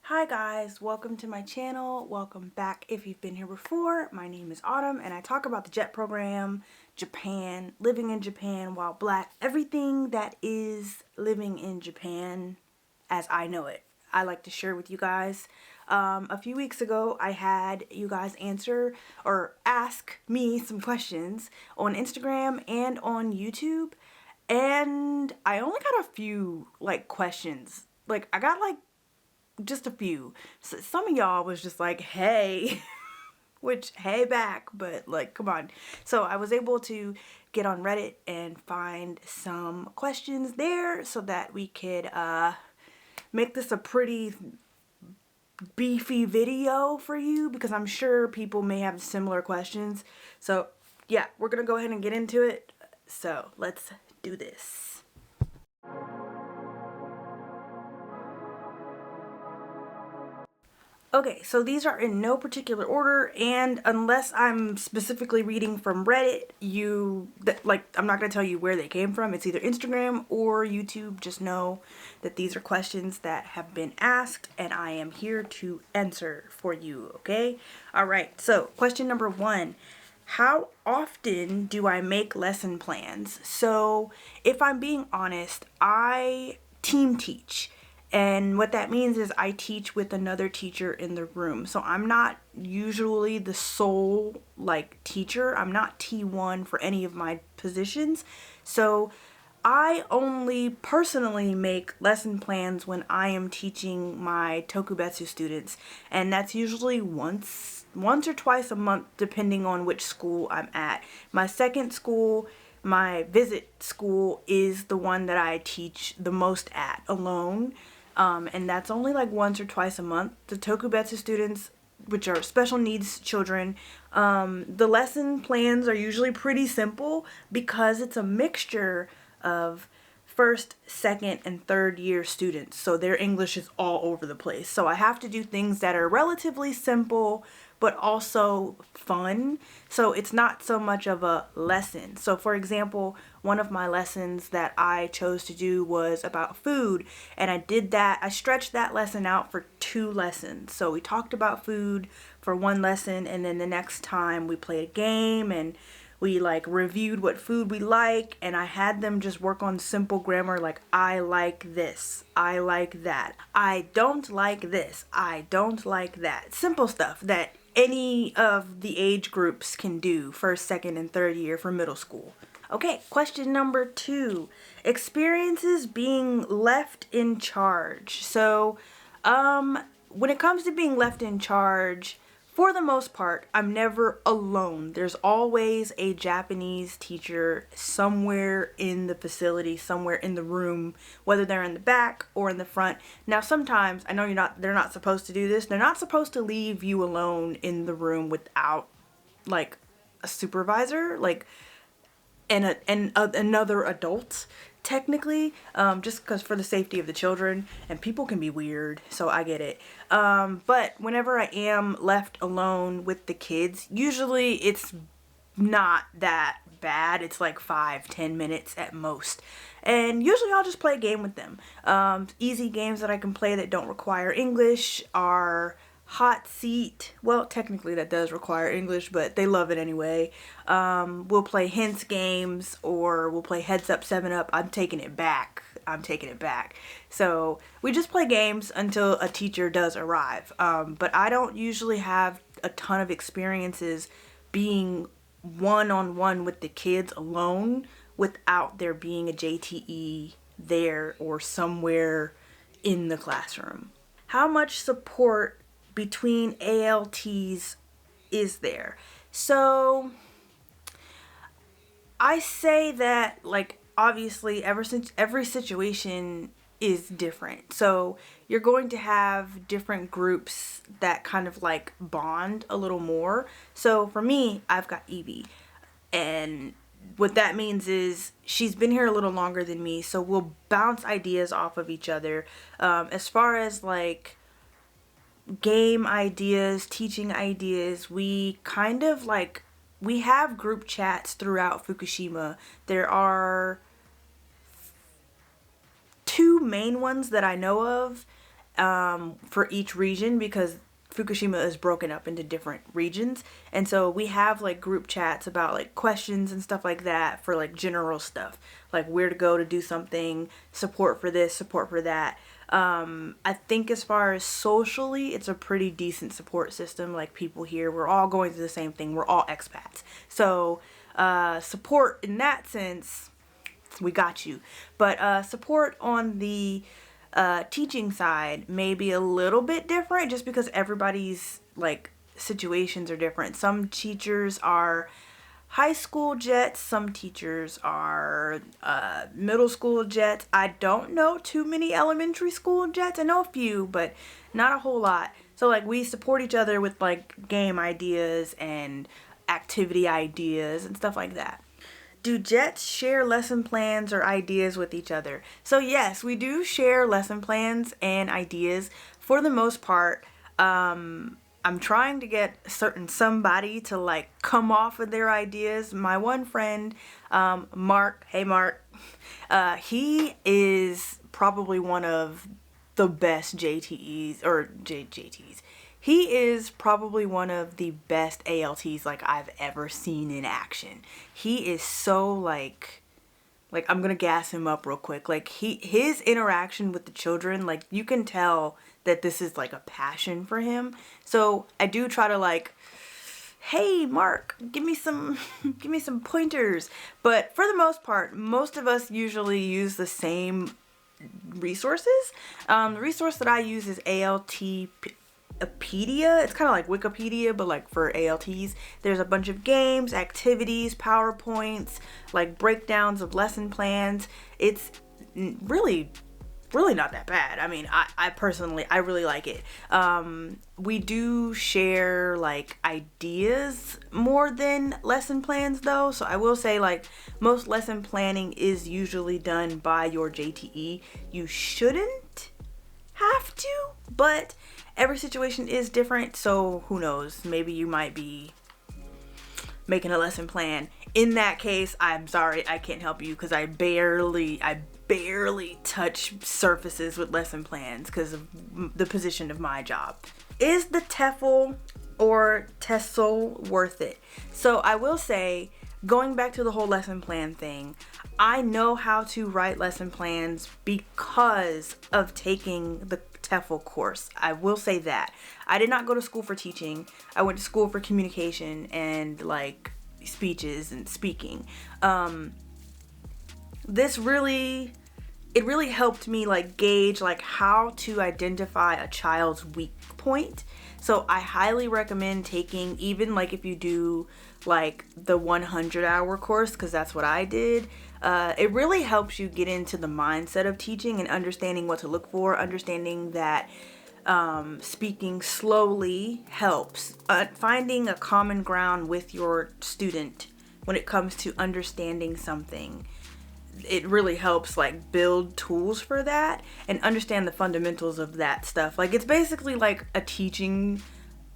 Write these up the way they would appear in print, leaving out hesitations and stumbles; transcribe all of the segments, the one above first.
Hi guys, welcome to my channel. Welcome back if you've been here before. My name is Autumn and I talk about the JET program, Japan, living in Japan while black, everything that is living in Japan as I know it. I like to share with you guys. A few weeks ago I had you guys answer or ask me some questions on Instagram and on YouTube, and I only got a few questions. I got just a few. So some of y'all was just like, hey, which hey back, but come on. So I was able to get on Reddit and find some questions there so that we could make this a pretty beefy video for you, because I'm sure people may have similar questions. So yeah, we're gonna go ahead and get into it. So let's do this. Okay, so these are in no particular order, and unless I'm specifically reading from Reddit, I'm not going to tell you where they came from. It's either Instagram or YouTube. Just know that these are questions that have been asked, and I am here to answer for you, okay? All right, so question number 1. How often do I make lesson plans? So if I'm being honest, I team teach. And what that means is I teach with another teacher in the room. So I'm not usually the sole teacher. I'm not T1 for any of my positions. So I only personally make lesson plans when I am teaching my Tokubetsu students, and that's usually once or twice a month depending on which school I'm at. My second school, my visit school, is the one that I teach the most at alone. And that's only once or twice a month. The Tokubetsu students, which are special needs children, the lesson plans are usually pretty simple because it's a mixture of first, second, and third year students. So their English is all over the place. So I have to do things that are relatively simple but also fun. So it's not so much of a lesson. So for example, one of my lessons that I chose to do was about food, and I stretched that lesson out for 2 lessons. So we talked about food for 1 lesson, and then the next time we played a game and we reviewed what food we like, and I had them just work on simple grammar like I like this, I like that, I don't like this, I don't like that. Simple stuff that any of the age groups can do, first, second, and third year for middle school. Okay, question number 2. Experiences being left in charge. So, when it comes to being left in charge, for the most part, I'm never alone. There's always a Japanese teacher somewhere in the facility, somewhere in the room, whether they're in the back or in the front. Now, sometimes, I know they're not supposed to do this. They're not supposed to leave you alone in the room without, a supervisor, and another adult, technically, just because for the safety of the children, and people can be weird, so I get it. But whenever I am left alone with the kids, usually it's not that bad. It's 5-10 minutes at most, and usually I'll just play a game with them. Easy games that I can play that don't require English are hot seat. Well, technically that does require English, but they love it anyway. We'll play hints games, or we'll play heads up, 7-up. I'm taking it back. So we just play games until a teacher does arrive. But I don't usually have a ton of experiences being one-on-one with the kids alone without there being a JTE there or somewhere in the classroom. How much support between ALTs is there? So I say that obviously every situation is different. So you're going to have different groups that kind of bond a little more. So for me, I've got Evie, and what that means is she's been here a little longer than me, so we'll bounce ideas off of each other. As far as game ideas, teaching ideas, we kind of we have group chats throughout Fukushima. There are 2 main ones that I know of, for each region because Fukushima is broken up into different regions. And so we have like group chats about like questions and stuff like that for like general stuff, like where to go to do something, support for this, support for that. I think as far as socially, it's a pretty decent support system. Like people here, we're all going through the same thing. We're all expats. So support in that sense, we got you. But support on the teaching side may be a little bit different just because everybody's like situations are different. Some teachers are high school jets, some teachers are middle school jets. I don't know too many elementary school jets. I know a few, but not a whole lot. So like we support each other with like game ideas and activity ideas and stuff like that. Do jets share lesson plans or ideas with each other? So yes, we do share lesson plans and ideas for the most part. I'm trying to get somebody to like come off with their ideas. My one friend, Mark, hey Mark, he is probably one of the best JTEs or JTs. He is probably one of the best ALTs like I've ever seen in action. He is so like I'm gonna gas him up real quick. Like his interaction with the children, like you can tell that this is like a passion for him. So I do try to like, hey Mark, give me some pointers. But for the most part, most of us usually use the same resources. The resource that I use is Wikipedia. It's kind of like Wikipedia, but like for ALTs. There's a bunch of games, activities, PowerPoints, like breakdowns of lesson plans. It's really not that bad. I mean, I personally, I really like it. We do share like ideas more than lesson plans though. So I will say like most lesson planning is usually done by your JTE. You shouldn't have to, but every situation is different, so who knows? Maybe you might be making a lesson plan. In that case, I'm sorry, I can't help you because I barely touch surfaces with lesson plans because of the position of my job. Is the TEFL or TESL worth it? So I will say, going back to the whole lesson plan thing, I know how to write lesson plans because of taking the TEFL course. I will say that. I did not go to school for teaching. I went to school for communication and like speeches and speaking. It really helped me like gauge like how to identify a child's weak point. So I highly recommend taking, even like if you do like the 100-hour course, because that's what I did. It really helps you get into the mindset of teaching and understanding what to look for, understanding that speaking slowly helps. Finding a common ground with your student when it comes to understanding something. It really helps like build tools for that and understand the fundamentals of that stuff. Like it's basically like a teaching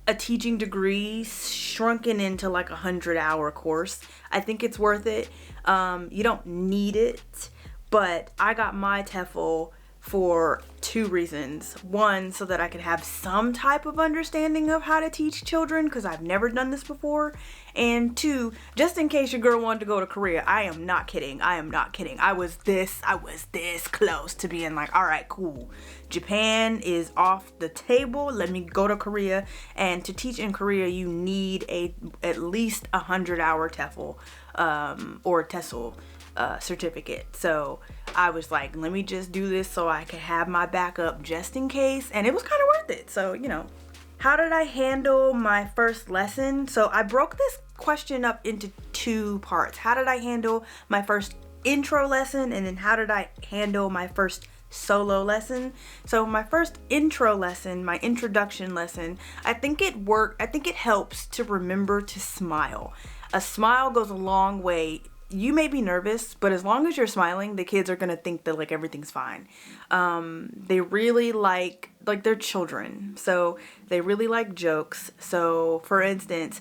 degree shrunken into like 100-hour course. I think it's worth it. You don't need it, but I got my TEFL for two reasons. One, so that I could have some type of understanding of how to teach children because I've never done this before. And two, just in case your girl wanted to go to Korea. I am not kidding. I was this close to being like, all right, cool. Japan is off the table. Let me go to Korea. And to teach in Korea, you need at least 100-hour TEFL or TESL certificate. So I was like, let me just do this so I could have my backup just in case. And it was kind of worth it. So, you know. How did I handle my first lesson? So I broke this question up into two parts. How did I handle my first intro lesson? And then how did I handle my first solo lesson? So my first intro lesson, my introduction lesson, I think it worked. I think it helps to remember to smile. A smile goes a long way. You may be nervous, but as long as you're smiling, the kids are going to think that like everything's fine. They really like they're children. So they really like jokes. So for instance,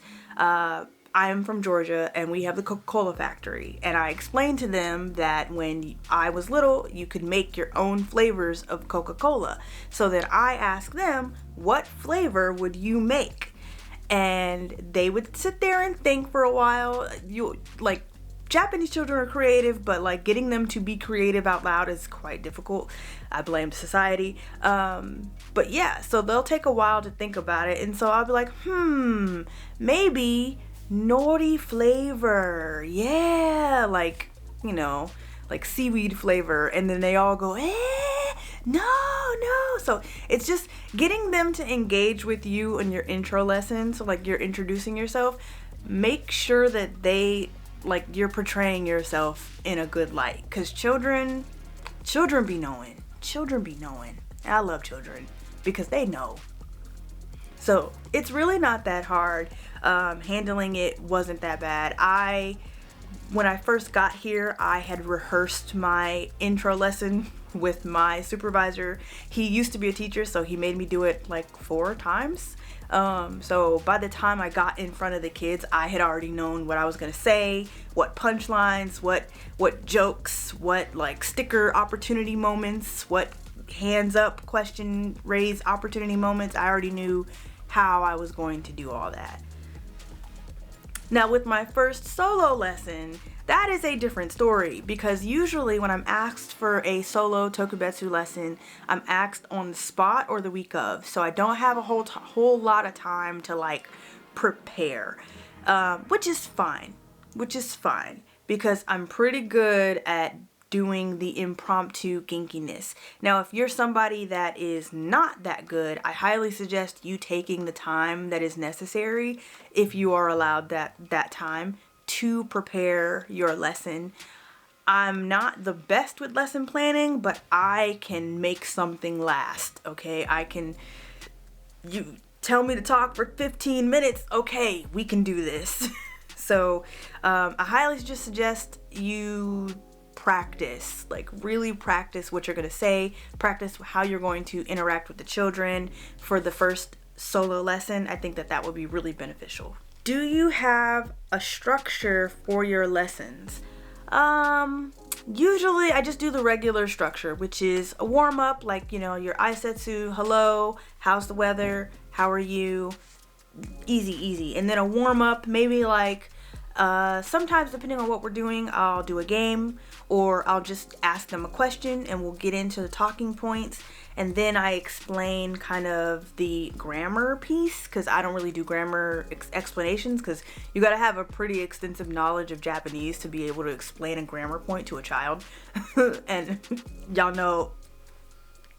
I'm from Georgia and we have the Coca-Cola factory, and I explained to them that when I was little you could make your own flavors of Coca-Cola. So then I asked them, what flavor would you make? And they would sit there and think for a while. Japanese children are creative, but like getting them to be creative out loud is quite difficult. I blame society. But yeah, so they'll take a while to think about it, and so I'll be like, maybe nori flavor, yeah, like seaweed flavor. And then they all go, no. So it's just getting them to engage with you in your intro lesson. So like you're introducing yourself, make sure that you're portraying yourself in a good light, because children be knowing. I love children because they know. So it's really not that hard. Handling it wasn't that bad. When I first got here, I had rehearsed my intro lesson with my supervisor. He used to be a teacher, so he made me do it like 4 times. So by the time I got in front of the kids, I had already known what I was gonna say, what punchlines, what jokes, what like sticker opportunity moments, what hands up, question raise opportunity moments. I already knew how I was going to do all that. Now with my first solo lesson, that is a different story, because usually when I'm asked for a solo tokubetsu lesson, I'm asked on the spot or the week of, so I don't have a whole lot of time to like prepare, which is fine, because I'm pretty good at doing the impromptu ginkiness. Now, if you're somebody that is not that good, I highly suggest you taking the time that is necessary, if you are allowed that time, to prepare your lesson. I'm not the best with lesson planning, but I can make something last, okay? You tell me to talk for 15 minutes, okay, we can do this. So I highly just suggest you practice, really practice what you're going to say, practice how you're going to interact with the children for the first solo lesson. I think that would be really beneficial. Do you have a structure for your lessons? Usually I just do the regular structure, which is a warm-up, your aisetsu, hello, how's the weather, how are you, easy. And then a warm-up, maybe sometimes depending on what we're doing, I'll do a game, or I'll just ask them a question and we'll get into the talking points, and then I explain kind of the grammar piece, because I don't really do grammar explanations, because you gotta have a pretty extensive knowledge of Japanese to be able to explain a grammar point to a child. And y'all know,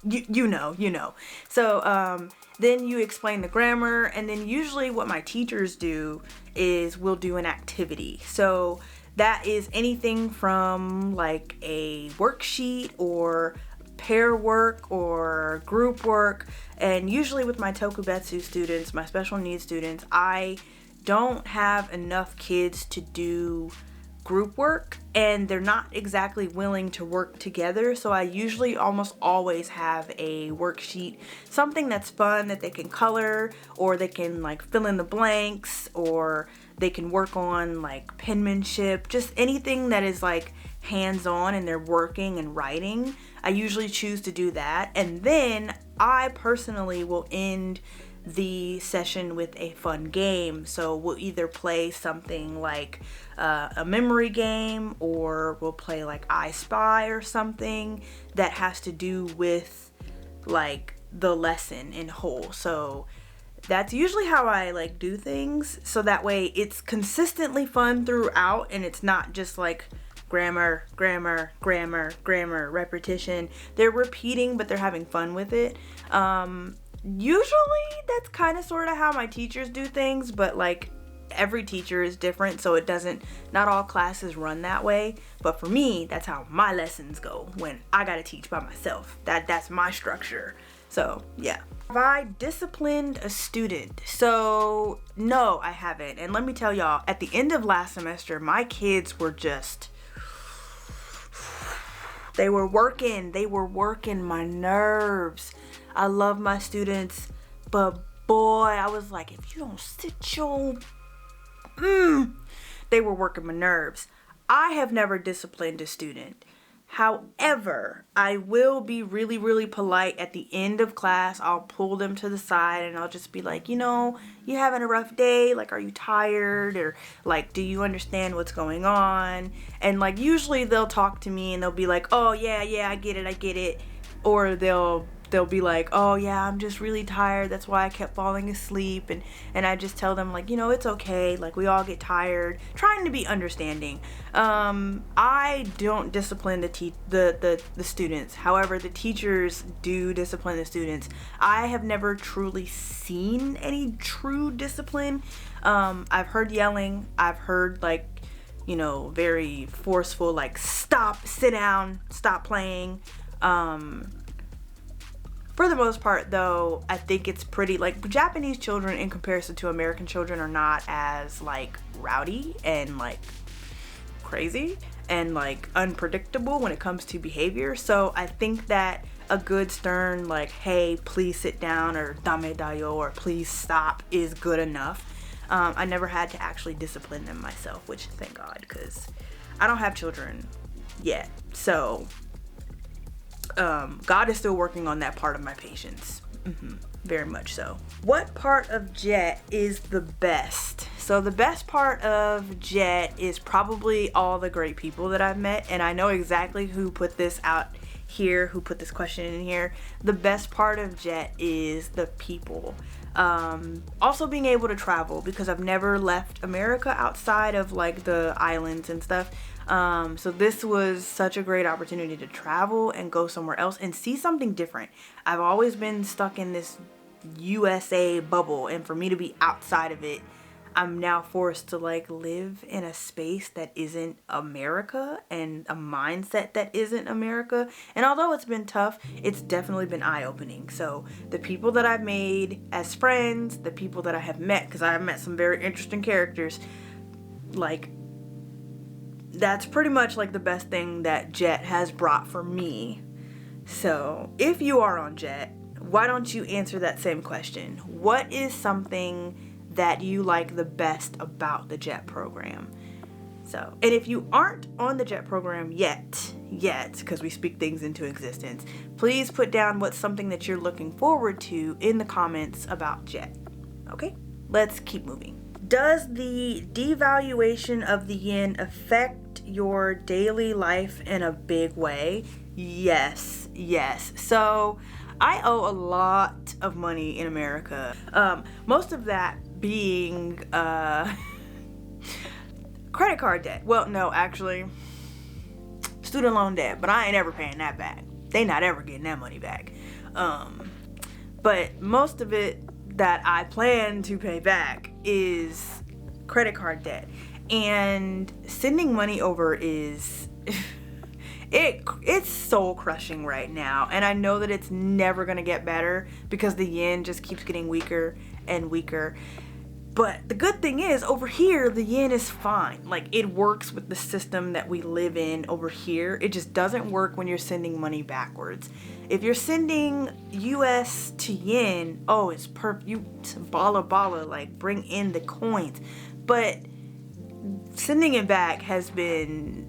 you know. So then you explain the grammar, and then usually what my teachers do is we'll do an activity. So that is anything from like a worksheet or pair work or group work. And usually with my tokubetsu students, my special needs students, I don't have enough kids to do group work, and they're not exactly willing to work together, so I usually almost always have a worksheet, something that's fun that they can color, or they can fill in the blanks, or they can work on penmanship, just anything that is hands-on and they're working and writing. I usually choose to do that, and then I personally will end the session with a fun game. So we'll either play something like a memory game, or we'll play I Spy or something that has to do with the lesson in whole. So that's usually how I do things, so that way it's consistently fun throughout, and it's not just grammar, repetition. They're repeating, but they're having fun with it. Usually that's kind of sort of how my teachers do things, but every teacher is different, so not all classes run that way. But for me, that's how my lessons go when I gotta teach by myself. That's my structure. So yeah. Have I disciplined a student? So no, I haven't. And let me tell y'all, at the end of last semester, my kids were they were working my nerves. I love my students, but boy, I was like, if you don't sit your they were working my nerves. I have never disciplined a student. However, I will be really, really polite at the end of class. I'll pull them to the side and I'll just be like, you having a rough day? Like, are you tired? Or like, do you understand what's going on? And like, usually they'll talk to me and they'll be like, oh yeah, I get it. Or they'll be like, oh yeah, I'm just really tired, that's why I kept falling asleep. And I just tell them like, it's okay, like we all get tired, trying to be understanding. I don't discipline the students. However, the teachers do discipline the students. I have never truly seen any true discipline. I've heard yelling, I've heard like, very forceful, like stop, sit down, stop playing. For the most part, though, I think it's pretty, like, Japanese children in comparison to American children are not as, like, rowdy and, like, crazy and, like, unpredictable when it comes to behavior. So I think that a good stern, like, hey, please sit down, or dame da yo, or please stop is good enough. I never had to actually discipline them myself, which, thank God, because I don't have children yet. So God is still working on that part of my patience. Very much so. What part of JET is the best? So the best part of JET is probably all the great people that I've met, and I know exactly who put this out here, who put this question in here. The best part of JET is the people. Also being able to travel, because I've never left America outside of like the islands and stuff. So this was such a great opportunity to travel and go somewhere else and see something different. I've always been stuck in this USA bubble, and for me to be outside of it, I'm now forced to like live in a space that isn't America and a mindset that isn't America. And although it's been tough, it's definitely been eye-opening. So the people that I've made as friends, the people that I have met, because I have met some very interesting characters, like, that's pretty much like the best thing that JET has brought for me. So if you are on JET, why don't you answer that same question? What is something that you like the best about the JET program? So, and if you aren't on the JET program yet, because we speak things into existence, please put down what's something that you're looking forward to in the comments about JET. Okay, let's keep moving. Does the devaluation of the yen affect your daily life in a big way? Yes. So I owe a lot of money in America. Most of that being credit card debt. Well, no, actually, student loan debt, but I ain't ever paying that back. They not ever getting that money back. But most of it that I plan to pay back is credit card debt. And sending money over is it's soul crushing right now, and I know that it's never gonna get better because the yen just keeps getting weaker and weaker. But the good thing is, over here the yen is fine. Like, it works with the system that we live in over here. It just doesn't work when you're sending money backwards. If you're sending US to yen, oh, it's perfect. You bala, like, bring in the coins. But sending it back has been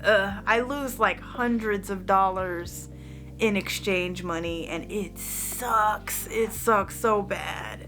I lose like hundreds of dollars in exchange money, and it sucks so bad.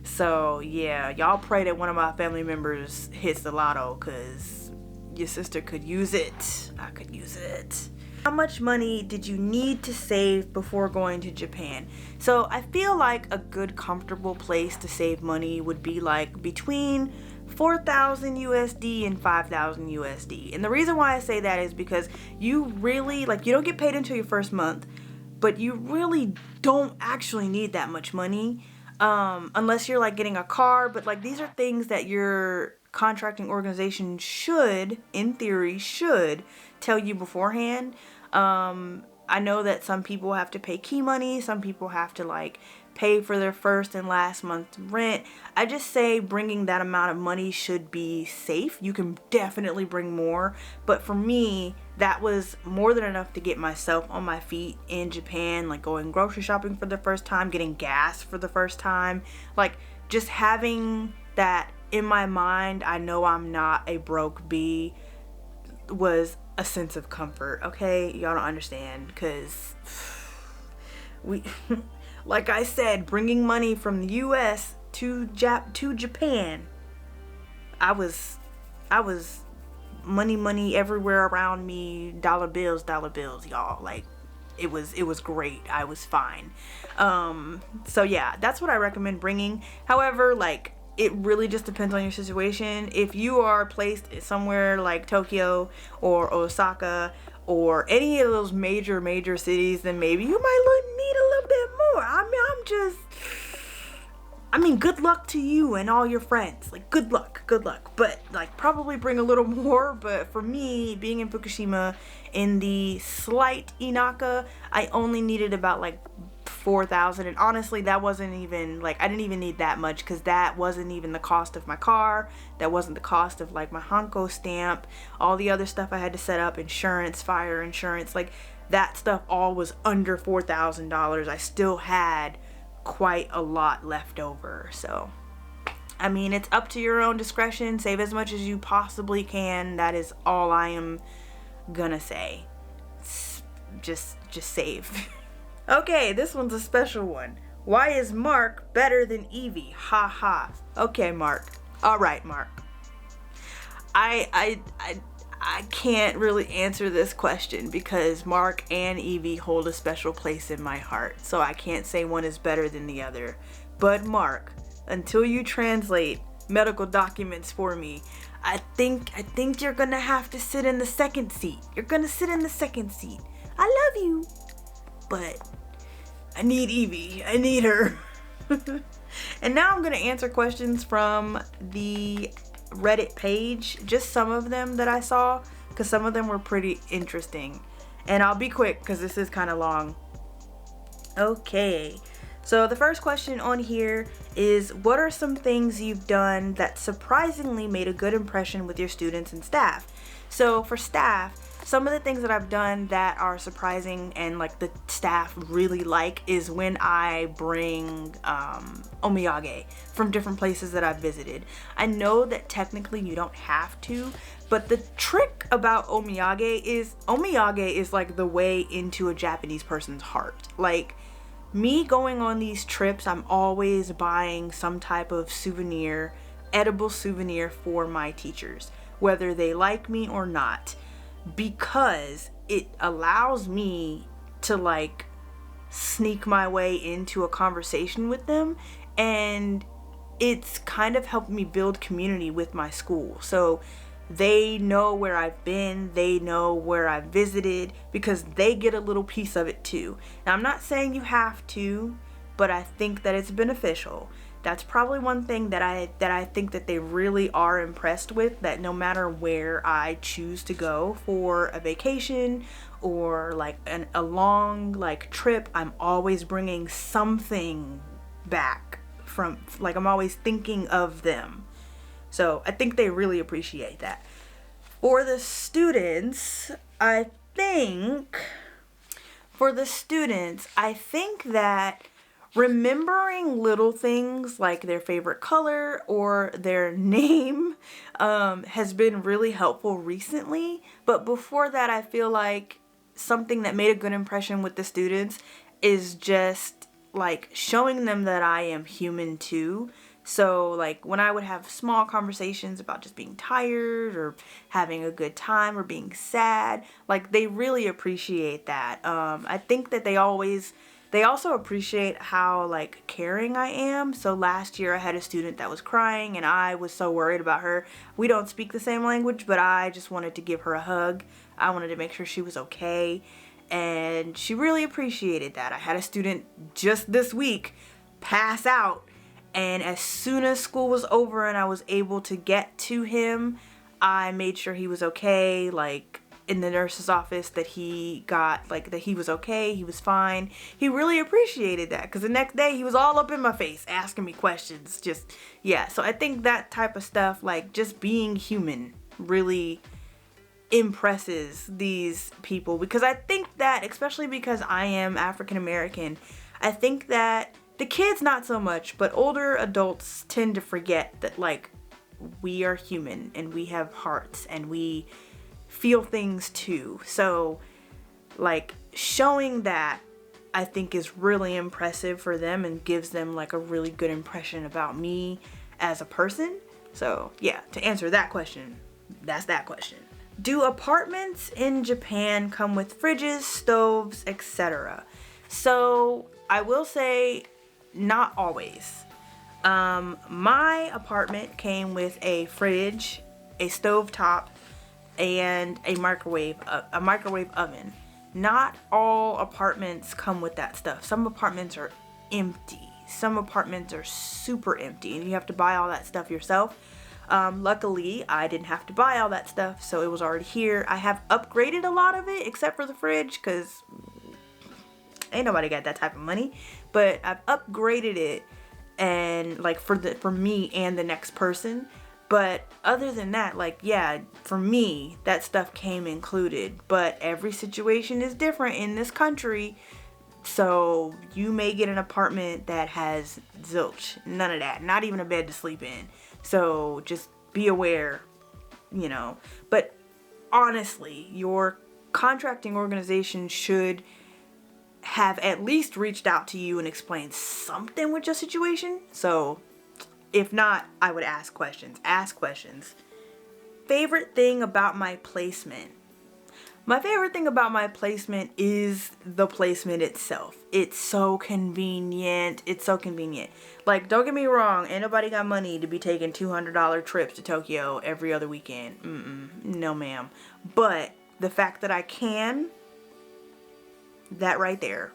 So yeah, y'all pray that one of my family members hits the lotto, because your sister could use it. I could use it. How much money did you need to save before going to Japan? So I feel like a good comfortable place to save money would be like between 4,000 USD and 5,000 USD. And the reason why I say that is because you really, like, you don't get paid until your first month, but you really don't actually need that much money, unless you're like getting a car. But like, these are things that your contracting organization should, in theory, should tell you beforehand. I know that some people have to pay key money, some people have to like pay for their first and last month's rent. I just say bringing that amount of money should be safe. You can definitely bring more, but for me, that was more than enough to get myself on my feet in Japan, like going grocery shopping for the first time, getting gas for the first time, like just having that in my mind, I know I'm not a broke bee, was a sense of comfort. Okay, y'all don't understand, because we like I said, bringing money from the US to Japan, I was money everywhere around me, dollar bills, y'all. Like, it was great. I was fine. So yeah, that's what I recommend bringing. However, like, it really just depends on your situation. If you are placed somewhere like Tokyo or Osaka or any of those major cities, then maybe you might need a little bit more. I mean, good luck to you and all your friends. Like, good luck. But, like, probably bring a little more. But for me, being in Fukushima, in the slight Inaka, I only needed about, like, 4,000. And honestly, that wasn't even, like, I didn't even need that much, because that wasn't even the cost of my car. That wasn't the cost of, like, my Hanko stamp. All the other stuff I had to set up, insurance, fire insurance. Like, that stuff all was under $4,000. I still had quite a lot left over. So I mean, it's up to your own discretion. Save as much as you possibly can. That is all I am gonna say. Just save. Okay, this one's a special one. Why is Mark better than Evie? Ha ha. Okay, Mark. All right, Mark. I can't really answer this question, because Mark and Evie hold a special place in my heart. So I can't say one is better than the other. But Mark, until you translate medical documents for me, I think you're gonna have to sit in the second seat. You're gonna sit in the second seat. I love you, but I need Evie. I need her. And now I'm gonna answer questions from the Reddit page, just some of them that I saw, because some of them were pretty interesting. And I'll be quick because this is kind of long. Okay, so the first question on here is, what are some things you've done that surprisingly made a good impression with your students and staff? So for staff, some of the things that I've done that are surprising and like the staff really like is when I bring omiyage from different places that I've visited. I know that technically you don't have to, but the trick about omiyage is like the way into a Japanese person's heart. Like, me going on these trips, I'm always buying some type of souvenir, edible souvenir for my teachers, whether they like me or not, because it allows me to like sneak my way into a conversation with them, and it's kind of helped me build community with my school. So they know where I've been, they know where I've visited, because they get a little piece of it too. Now, I'm not saying you have to, but I think that it's beneficial. That's probably one thing that I think that they really are impressed with, that no matter where I choose to go for a vacation or like a long like trip, I'm always bringing something back from, like, I'm always thinking of them. So I think they really appreciate that. For the students, I think that remembering little things like their favorite color or their name has been really helpful recently. But before that, I feel like something that made a good impression with the students is just like showing them that I am human too. So like when I would have small conversations about just being tired or having a good time or being sad, like they really appreciate that. I think that they also appreciate how like caring I am. So last year I had a student that was crying and I was so worried about her. We don't speak the same language, but I just wanted to give her a hug. I wanted to make sure she was okay, and she really appreciated that. I had a student just this week pass out, and as soon as school was over and I was able to get to him, I made sure he was okay, like in the nurse's office, that he was okay, he was fine. He really appreciated that, because the next day he was all up in my face asking me questions. Just, yeah, so I think that type of stuff, like just being human, really impresses these people, because I think that, especially because I am African American, I think that the kids not so much, but older adults tend to forget that like we are human and we have hearts and we feel things too. So like showing that, I think, is really impressive for them and gives them like a really good impression about me as a person. So yeah, to answer that question, that's that question. Do apartments in Japan come with fridges, stoves, etc.? So I will say not always. My apartment came with a fridge, a stovetop, and a microwave oven. Not all apartments come with that stuff. Some apartments are empty. Some apartments are super empty and you have to buy all that stuff yourself. Luckily, I didn't have to buy all that stuff, so it was already here. I have upgraded a lot of it, except for the fridge, because ain't nobody got that type of money. But I've upgraded it, and like for me and the next person. But other than that, like, yeah, for me, that stuff came included. But every situation is different in this country. So you may get an apartment that has zilch, none of that, not even a bed to sleep in. So just be aware, you know. But honestly, your contracting organization should have at least reached out to you and explained something with your situation. So if not, I would ask questions. Ask questions. Favorite thing about my placement? My favorite thing about my placement is the placement itself. It's so convenient. It's so convenient. Like, don't get me wrong, ain't nobody got money to be taking $200 trips to Tokyo every other weekend. No ma'am. But the fact that I can, that right there.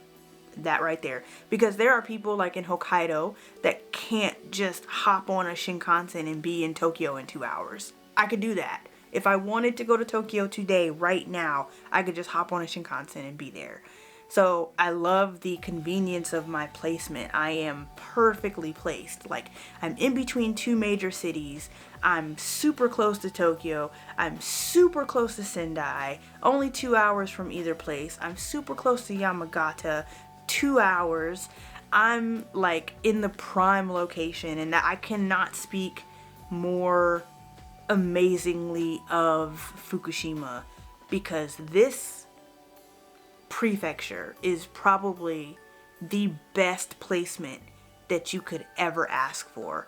Because there are people like in Hokkaido that can't just hop on a Shinkansen and be in Tokyo in 2 hours. I could do that. If I wanted to go to Tokyo today, right now, I could just hop on a Shinkansen and be there. So I love the convenience of my placement. I am perfectly placed. Like, I'm in between two major cities. I'm super close to Tokyo. I'm super close to Sendai. Only 2 hours from either place. I'm super close to Yamagata. 2 hours. I'm like in the prime location, and I cannot speak more amazingly of Fukushima, because this prefecture is probably the best placement that you could ever ask for.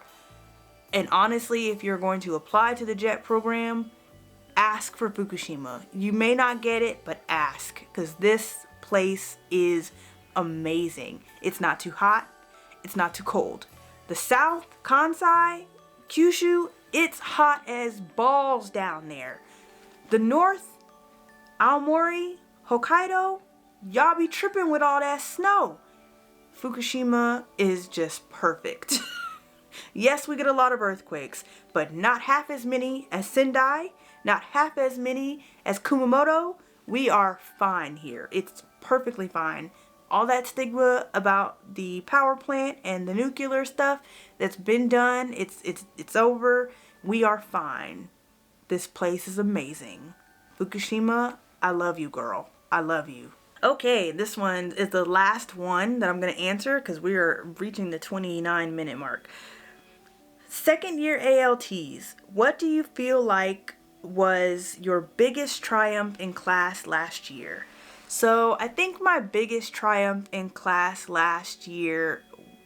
And honestly, if you're going to apply to the JET program, ask for Fukushima. You may not get it, but ask, because this place is amazing. It's not too hot, it's not too cold. The south, Kansai, Kyushu, it's hot as balls down there. The north, Aomori, Hokkaido, y'all be tripping with all that snow. Fukushima is just perfect. Yes, we get a lot of earthquakes, but not half as many as Sendai, not half as many as Kumamoto. We are fine here. It's perfectly fine. All that stigma about the power plant and the nuclear stuff that's been done, it's over. We are fine. This place is amazing. Fukushima, I love you, girl. I love you. Okay, this one is the last one that I'm going to answer because we are reaching the 29-minute mark. Second year ALTs, what do you feel like was your biggest triumph in class last year? So I think my biggest triumph in class last year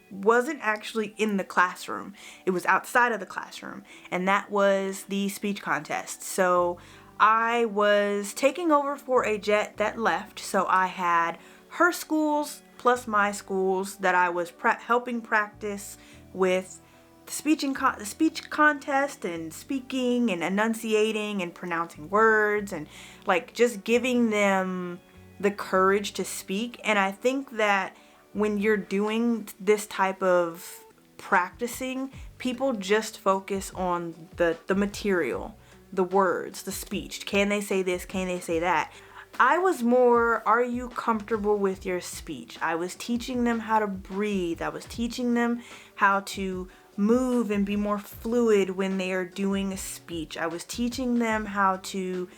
wasn't actually in the classroom. It was outside of the classroom, and that was the speech contest. So I was taking over for a JET that left, so I had her schools plus my schools that I was helping practice with the speech contest and speaking and enunciating and pronouncing words and like just giving them the courage to speak. And I think that when you're doing this type of practicing, people just focus on the material, the words, the speech. Can they say this? Can they say that? I was more, are you comfortable with your speech? I was teaching them how to breathe. I was teaching them how to move and be more fluid when they are doing a speech. I was teaching them how to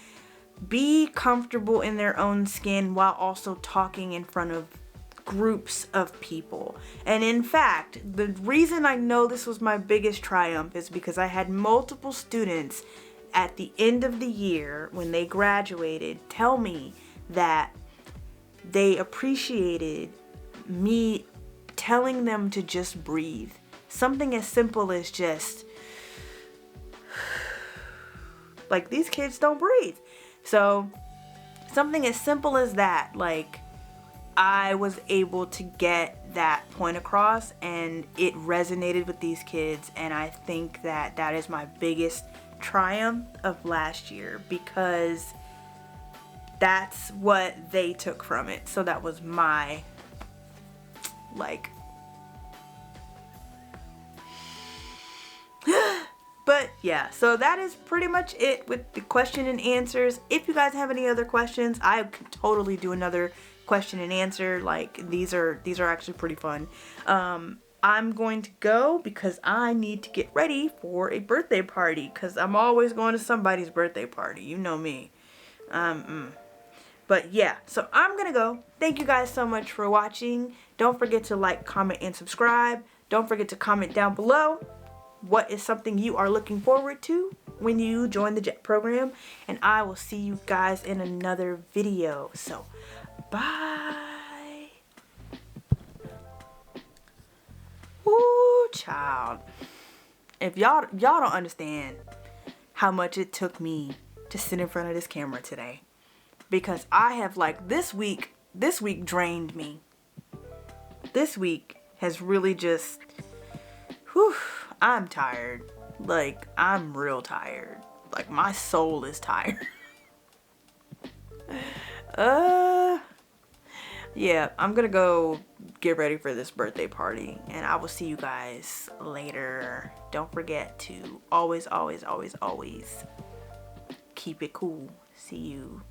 be comfortable in their own skin while also talking in front of groups of people. And in fact, the reason I know this was my biggest triumph is because I had multiple students at the end of the year when they graduated tell me that they appreciated me telling them to just breathe. Something as simple as just like, these kids don't breathe. So something as simple as that, like, I was able to get that point across and it resonated with these kids, and I think that that is my biggest triumph of last year, because that's what they took from it. So that was my, like, but yeah, so that is pretty much it with the question and answers. If you guys have any other questions, I could totally do another question and answer. Like, these are actually pretty fun. I'm going to go because I need to get ready for a birthday party, because I'm always going to somebody's birthday party. You know me. But yeah, so I'm gonna go. Thank you guys so much for watching. Don't forget to like, comment, and subscribe. Don't forget to comment down below what is something you are looking forward to when you join the JET program. And I will see you guys in another video. So, bye. Ooh, child. If y'all don't understand how much it took me to sit in front of this camera today. Because I have, like, this week drained me. This week has really just, whew, I'm tired. Like, I'm real tired. Like, my soul is tired. Yeah, I'm gonna go get ready for this birthday party, and I will see you guys later. Don't forget to always, always, always, always keep it cool. See you.